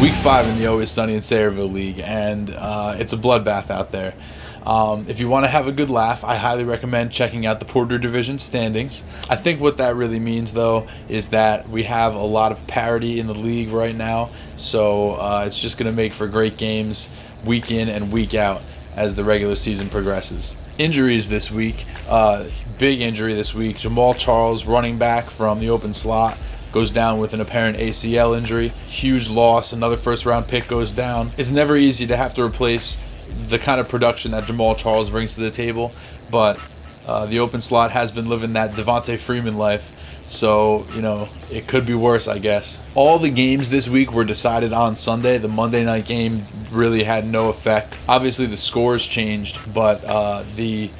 Week 5 in the Always Sunny in Sayreville League, and it's a bloodbath out there. If you want to have a good laugh, I highly recommend checking out the Porter Division standings. I think what that really means, though, is that we have a lot of parity in the league right now, so it's just going to make for great games week in and week out as the regular season progresses. Injuries this week, big injury this week. Jamal Charles, running back from the open slot, goes down with an apparent ACL injury. Huge loss. Another first-round pick goes down. It's never easy to have to replace the kind of production that Jamal Charles brings to the table, but the open slot has been living that Devontae Freeman life, so, it could be worse, I guess. All the games this week were decided on Sunday. The Monday night game really had no effect. Obviously, the scores changed, but the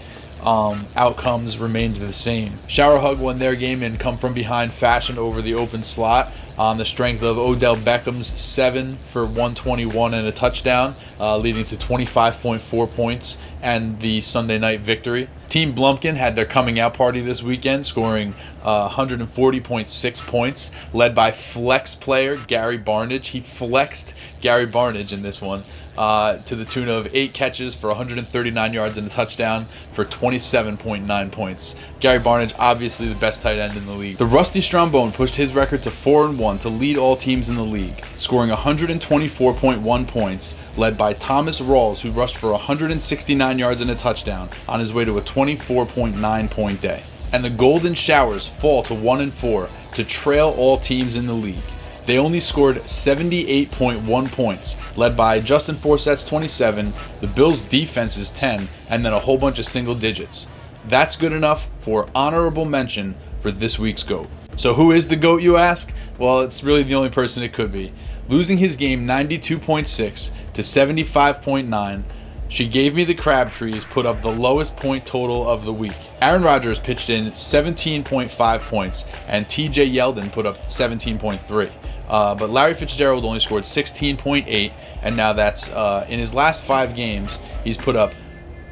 outcomes remained the same. Shower Hug won their game in come from behind fashion over the open slot on the strength of Odell Beckham's 7 for 121 and a touchdown, leading to 25.4 points and the Sunday night victory. Team Blumpkin had their coming out party this weekend, scoring 140.6 points, led by flex player Gary Barnage. He flexed Gary Barnage in this one to the tune of 8 catches for 139 yards and a touchdown for 27.9 points. Gary Barnage, obviously the best tight end in the league. The Rusty Strombone pushed his record to 4-1 to lead all teams in the league, scoring 124.1 points, led by Thomas Rawls, who rushed for 169 yards and a touchdown on his way to a 24.9 point day. And the Golden Showers fall to 1-4 to trail all teams in the league. They only scored 78.1 points, led by Justin Forsett's 27, the Bills' defense's 10, and then a whole bunch of single digits. That's good enough for honorable mention for this week's GOAT. So who is the GOAT, you ask? Well, it's really the only person it could be. Losing his game 92.6 to 75.9, she gave me the Crabtrees, put up the lowest point total of the week. Aaron Rodgers pitched in 17.5 points, and TJ Yeldon put up 17.3. But Larry Fitzgerald only scored 16.8, and now that's in his last 5 games, he's put up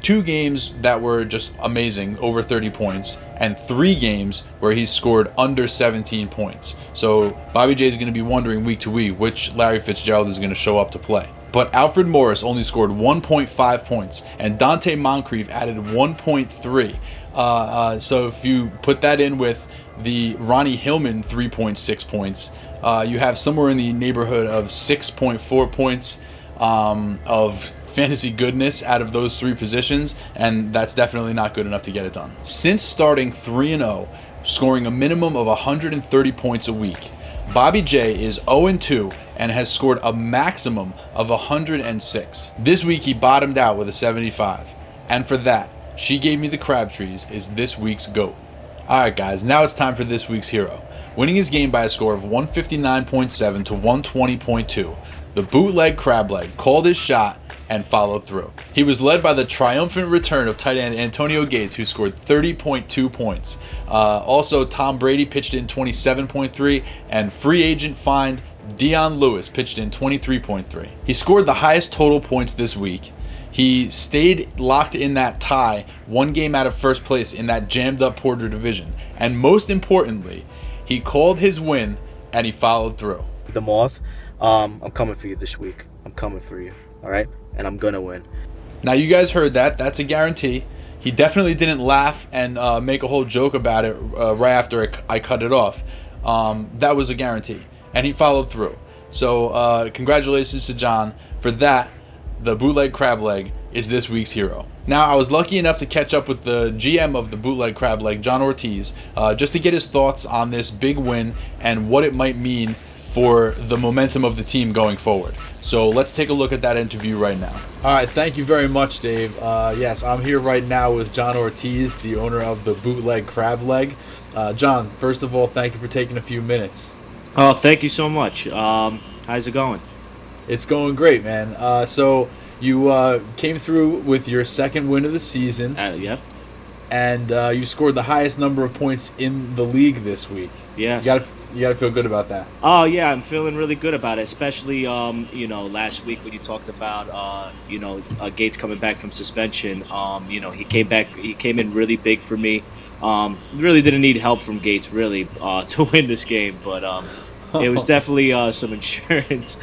2 games that were just amazing, over 30 points, and 3 games where he's scored under 17 points. So Bobby J is going to be wondering week to week which Larry Fitzgerald is going to show up to play. But Alfred Morris only scored 1.5 points, and Dante Moncrief added 1.3. So if you put that in with the Ronnie Hillman 3.6 points, you have somewhere in the neighborhood of 6.4 points of fantasy goodness out of those 3 positions, and that's definitely not good enough to get it done. Since starting 3-0, scoring a minimum of 130 points a week, Bobby J is 0-2 and has scored a maximum of 106. This week he bottomed out with a 75, and for that, She Gave Me the Crabtrees is this week's GOAT. Alright guys, now it's time for this week's hero. Winning his game by a score of 159.7 to 120.2, the bootleg Crableg called his shot and followed through. He was led by the triumphant return of tight end Antonio Gates, who scored 30.2 points. Also, Tom Brady pitched in 27.3, and free agent find Dion Lewis pitched in 23.3. He scored the highest total points this week. He stayed locked in that tie, 1 game out of first place in that jammed up Porter division. And most importantly, he called his win and he followed through. The Moth, I'm coming for you this week. I'm coming for you, all right? And I'm going to win. Now, you guys heard that. That's a guarantee. He definitely didn't laugh and make a whole joke about it right after I cut it off. That was a guarantee. And he followed through. So congratulations to John for that. The Bootleg Crableg is this week's hero. Now, I was lucky enough to catch up with the GM of the Bootleg Crableg, John Ortiz, just to get his thoughts on this big win and what it might mean for the momentum of the team going forward. So let's take a look at that interview right now. All right, thank you very much, Dave. Yes, I'm here right now with John Ortiz, the owner of the Bootleg Crableg. John, first of all, thank you for taking a few minutes. Oh, thank you so much. How's it going? It's going great, man. So you came through with your second win of the season. Yep. And you scored the highest number of points in the league this week. Yes. You gotta feel good about that. Oh yeah, I'm feeling really good about it. Especially last week when you talked about Gates coming back from suspension. He came back. He came in really big for me. Really didn't need help from Gates really to win this game, but It was definitely some insurance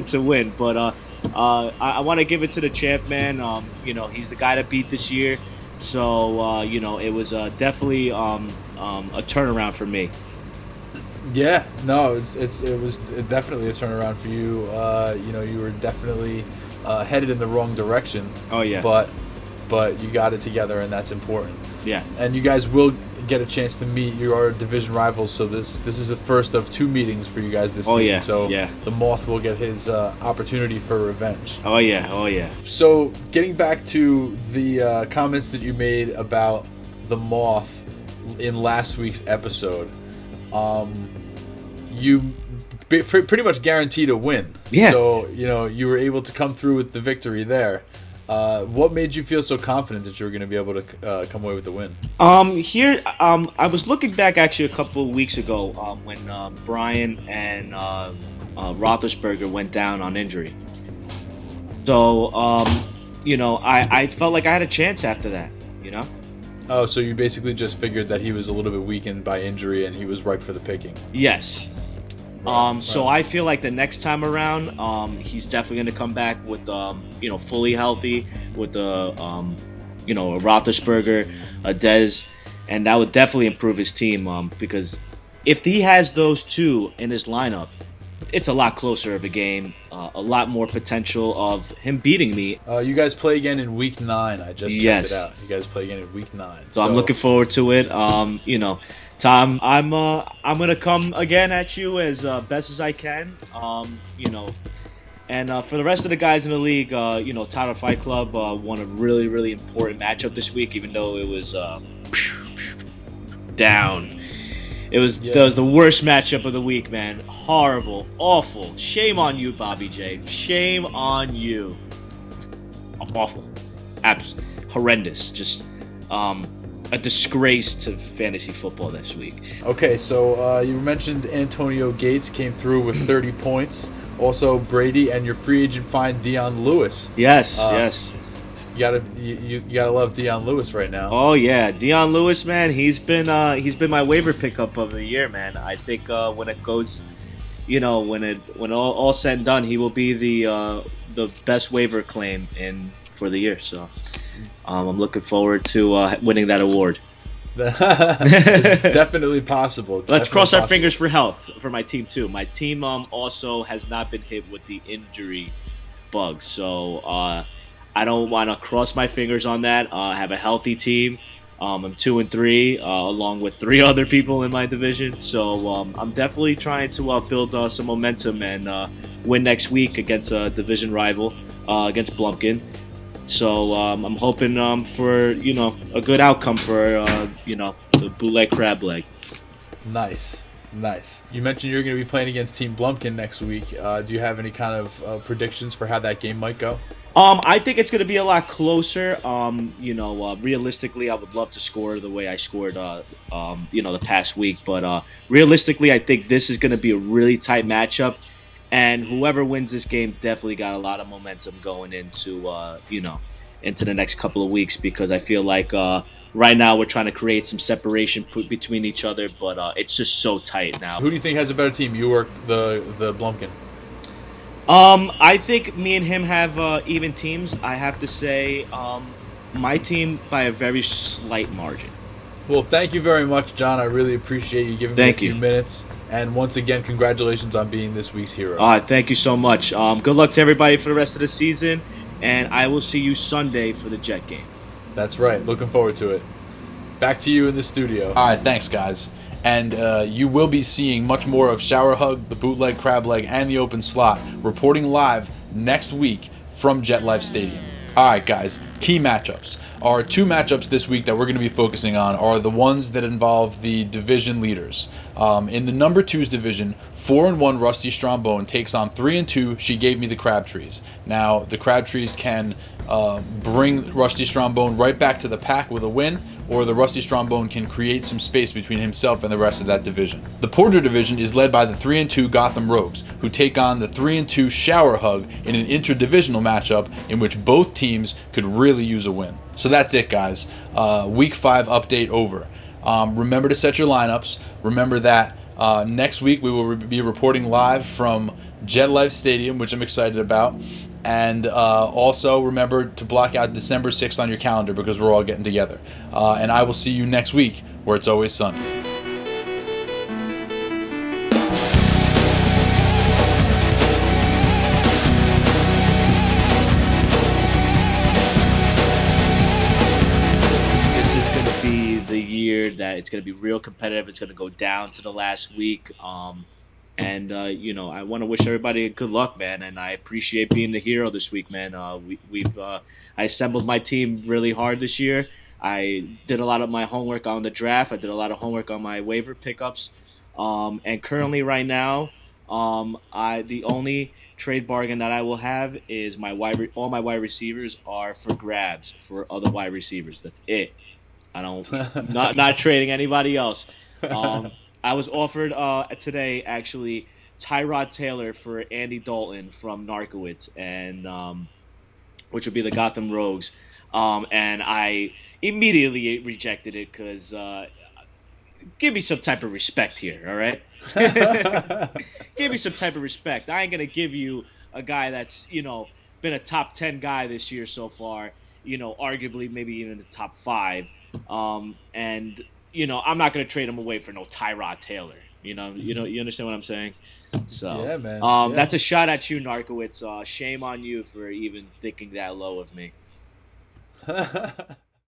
to win. But I want to give it to the champ, man. He's the guy to beat this year. So it was definitely a turnaround for me. Yeah, no, it was definitely a turnaround for you. You were definitely headed in the wrong direction. Oh yeah. But you got it together, and that's important. Yeah. And you guys will get a chance to meet your division rivals. So this is the first of 2 meetings for you guys this season. Yeah. So yeah. the Moth will get his opportunity for revenge. Oh yeah. Oh yeah. So getting back to the comments that you made about the Moth in last week's episode, you pretty much guaranteed a win. Yeah. So you were able to come through with the victory there. What made you feel so confident that you were going to be able to come away with the win? I was looking back actually a couple of weeks ago when Brian and Roethlisberger went down on injury. So I felt like I had a chance after that. Oh, so you basically just figured that he was a little bit weakened by injury and he was ripe for the picking. Yes. So I feel like the next time around, he's definitely going to come back with, fully healthy with a Roethlisberger, a Dez, and that would definitely improve his team. Because if he has those two in his lineup, it's a lot closer of a game, a lot more potential of him beating me. You guys play again in week 9. I just checked it out. You guys play again in week 9. So I'm looking forward to it. Tom, I'm gonna come again at you as best as I can. And for the rest of the guys in the league, Tyler Fight Club won a really, really important matchup this week, even though it was down. It was the worst matchup of the week, man. Horrible, awful. Shame on you, Bobby J. Shame on you. Awful, horrendous. Just a disgrace to fantasy football this week. Okay, so you mentioned Antonio Gates came through with 30 points. Also, Brady and your free agent find Dion Lewis. Yes, yes. You gotta love Dion Lewis right now. Oh yeah, Dion Lewis, man. He's been my waiver pickup of the year, man. I think when it goes, when all said and done, he will be the best waiver claim for the year. So. I'm looking forward to winning that award. It's definitely possible. Let's cross our fingers for health for my team too. My team also has not been hit with the injury bug, so I don't want to cross my fingers on that. I have a healthy team. I'm 2-3, along with 3 other people in my division. So I'm definitely trying to build some momentum and win next week against a division rival, against Blumpkin. So I'm hoping for a good outcome for the bootleg crab leg. Nice. You mentioned you're going to be playing against Team Blumpkin next week. Do you have any kind of predictions for how that game might go? I think it's going to be a lot closer. Realistically, I would love to score the way I scored, the past week. But realistically, I think this is going to be a really tight matchup. And whoever wins this game definitely got a lot of momentum going into the next couple of weeks, because I feel like right now we're trying to create some separation between each other, but it's just so tight now. Who do you think has a better team, you or the Blumpkin? I think me and him have even teams. I have to say my team by a very slight margin. Well, thank you very much, John. I really appreciate you giving me a few minutes. And once again, congratulations on being this week's hero. Thank you so much. Good luck to everybody for the rest of the season. And I will see you Sunday for the Jet game. That's right. Looking forward to it. Back to you in the studio. All right. Thanks, guys. And you will be seeing much more of Shower Hug, the Bootleg Crab Leg, and the Open Slot reporting live next week from Jet Life Stadium. All right, guys, key matchups. Our 2 matchups this week that we're going to be focusing on are the ones that involve the division leaders. In the number 2's division, 4-1 Rusty Strombone takes on 3-2 She Gave Me the Crabtrees. Now, the Crabtrees can bring Rusty Strombone right back to the pack with a win, or the Rusty Strombone can create some space between himself and the rest of that division. The Porter division is led by the 3-2 Gotham Rogues, who take on the 3-2 Shower Hug in an interdivisional matchup in which both teams could really use a win. So that's it, guys. Week 5 update over. Remember to set your lineups. Remember that Next week, we will be reporting live from Jet Life Stadium, which I'm excited about. And also remember to block out December 6th on your calendar because we're all getting together. And I will see you next week where it's always sunny. That it's going to be real competitive. It's going to go down to the last week. And I want to wish everybody good luck, man. And I appreciate being the hero this week, man. I assembled my team really hard this year. I did a lot of my homework on the draft. I did a lot of homework on my waiver pickups. And currently, right now, the only trade bargain that I will have is all my wide receivers are for grabs for other wide receivers. That's it. I don't not trading anybody else. I was offered today actually Tyrod Taylor for Andy Dalton from Narkowitz, and which would be the Gotham Rogues, and I immediately rejected it because give me some type of respect here, all right? Give me some type of respect. I ain't gonna give you a guy that's been a top 10 guy this year so far. Arguably maybe even the top 5. And I'm not gonna trade him away for no Tyrod Taylor. You understand what I'm saying? So yeah, man. Yeah. That's a shot at you, Narkowitz. Shame on you for even thinking that low of me.